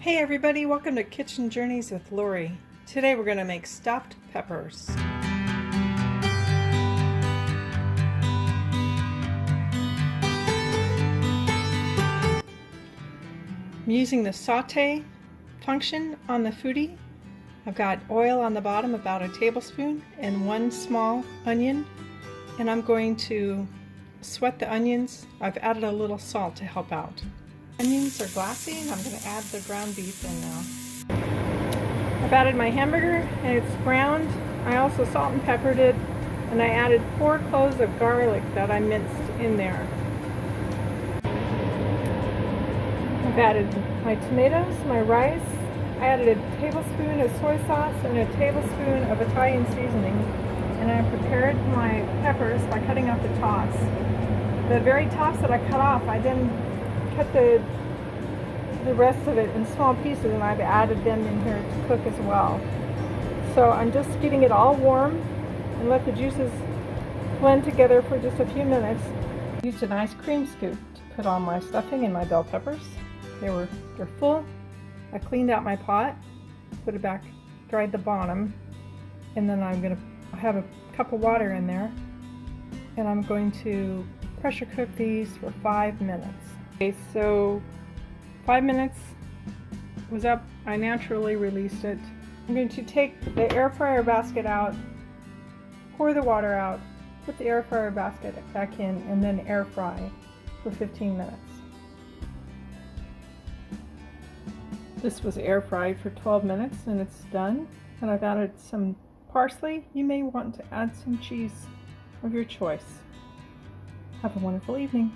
Hey everybody, welcome to Kitchen Journeys with Lori. Today we're going to make stuffed peppers. I'm using the saute function on the foodie. I've got oil on the bottom, about a tablespoon, and one small onion. And I'm going to sweat the onions. I've added a little salt to help out. Onions are glassy, and I'm going to add the ground beef in now. I've added my hamburger, and it's browned. I also salt and peppered it, and I added 4 cloves of garlic that I minced in there. I've added my tomatoes, my rice. I added a tablespoon of soy sauce and a tablespoon of Italian seasoning, and I prepared my peppers by cutting off the tops. The very tops that I cut off, I then cut the rest of it in small pieces, and I've added them in here to cook as well. So I'm just getting it all warm and let the juices blend together for just a few minutes. I used an ice cream scoop to put on my stuffing and my bell peppers. They're full. I cleaned out my pot, put it back, dried the bottom, and then I'm going to have a cup of water in there, and I'm going to pressure cook these for 5 minutes. Okay, so 5 minutes was up. I naturally released it. I'm going to take the air fryer basket out, pour the water out, put the air fryer basket back in, and then air fry for 15 minutes. This was air fried for 12 minutes and it's done. And I've added some parsley. You may want to add some cheese of your choice. Have a wonderful evening.